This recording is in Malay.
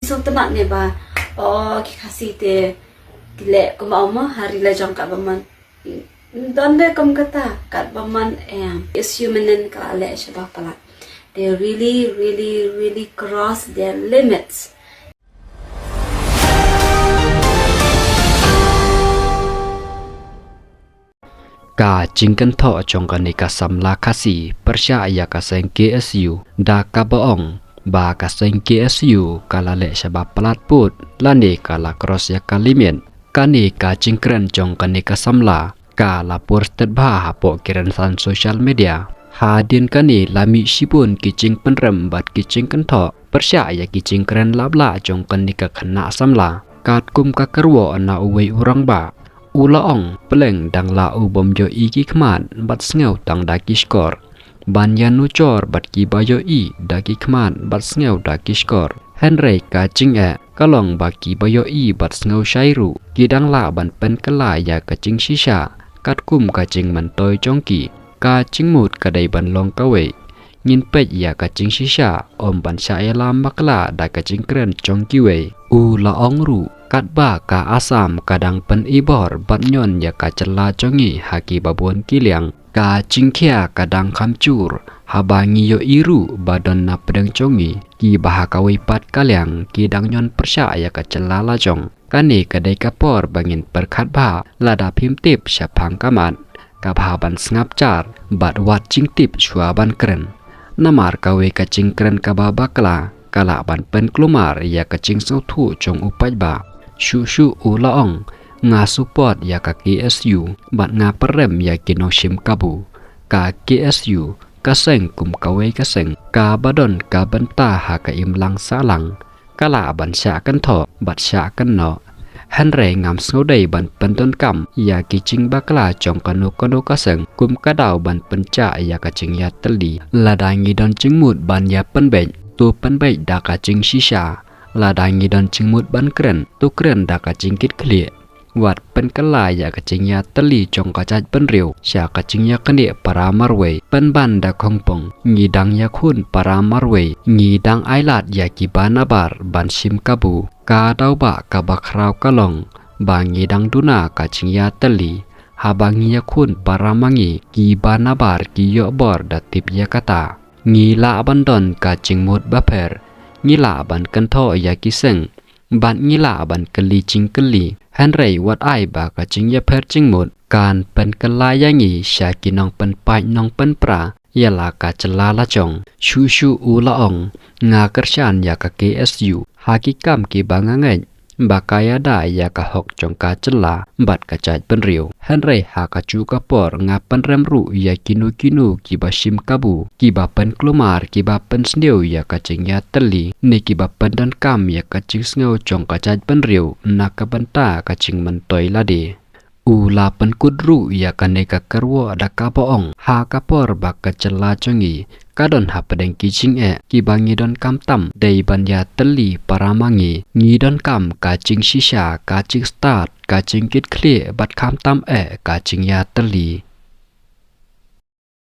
So tenak ni ba kasih te dilek ko mau hari la jong ka baman donde kom kata kat baman is humanen ka ale shabah pala they really cross their limits. Ka jingkan tho chong ka ni ka samla khasi percaya ka seng KSU da ka boong ba ka seng KSU kala le shabab pelat put lani kala cross ya kalimen kani ka jingkren chong ka ni ka samla ka lapor stet ba hapo kiran san social media hadin kani lami sipun kicing penrem bat kicing kan tho percaya kicing kren labla chong ka ni ka khana samla kat kum ka kerwo na uwei urang ba Ulaong peleng dang la ubom jo iki kman bat sngew tang daki skor. Ban yan nucor bat ki bayo i daki kman bat sngew daki skor. Henry ka ching kalong baki bayo i bat sngew shairu. Kidang la ban pen kala ya ka ching shisha. Kat kum ka ching man toy chongki. Ka ching mut kadai ban long kawe. Nyin pej ya ka ching shisha om ban sha ya lam bakla da ka ching kren chongki we. Ulaong ru. Kat ba ka asam kadang pen ibor bat nyon ya ka cela chongi haki babon kiliang ka cingkia kadang kamcur habangi yo iru badon na pedang chongi ki bahakawi pat kaliang ki dang nyon persya ya ka cela la chong kani kadai kapor bangin perkat ba lada phim tip syapang kaman ka bhaban sngap char bat wat cing tip shua ban kren namar kawe ka cing kren ka ba bakla kala ban pen klumar ya ka cing sau thu chong upaj ba Shushu ulaong nga support ya ka KSU bat nga perem ya kino shim kabu ka KSU kaseng kum kawe kaseng ka badon ka benta ha ka imlang salang kala ban sya kan tho bat sya kan no Henry ngam snodai ban penton kam ya kicing bakla chong kanu kanu kaseng kum kadau ban penca ya ka cing ya teli ladangi don cingmut ban ya penbej tu penbej da ka cing shisha Ladangi dan cingmut ban keren tu keren da ka cingkit kli wat pen kala ya ka cingya teli chong ka chat pen riu sya ka cingya kani para marwe pen ban da khongpong ngidang ya khun para marwe ngidang ailat ya ki banabar ban sim kabu ka dau ba ka bakrau kalong ba ngidang duna ka cingya teli habangi ya khun para mangi ki banabar ki yo bor da tip ya kata ngila abandon ka cingmut baper ngila ban kan tho ya kiseng ban ngila ban kali ching kali Henry wat ai ba ka ching ya pher ching mut kan pen kala ya ngi sha kinong pen pai nong pen pra ya la ka chala la chong shu shu u la ong nga kershan ya ka KSU hakikam ki bangangai bakaya da ya ka hok chong ka chala bat ka chat pen riu Henry ha ka chu ka por nga pen rem ru ya kinu ki ba shim kabu ki ba pen klumar ki ba pen sneu ya ka ching ya teli ni ki ba pen dan kam ya ka ching sneu chong ka chat pen riu na ka banta ka ching man toy la de Ula pen kudru ya ka ne ka kerwo da ka boong ha ka por ba ka chala chongi kadon ha pedeng kicing ki bangi don kam tam dei ban ya teli para mangi ngi don kam ka ching shisha ka ching start ka ching kit kle bat kam tam ka ching ya teli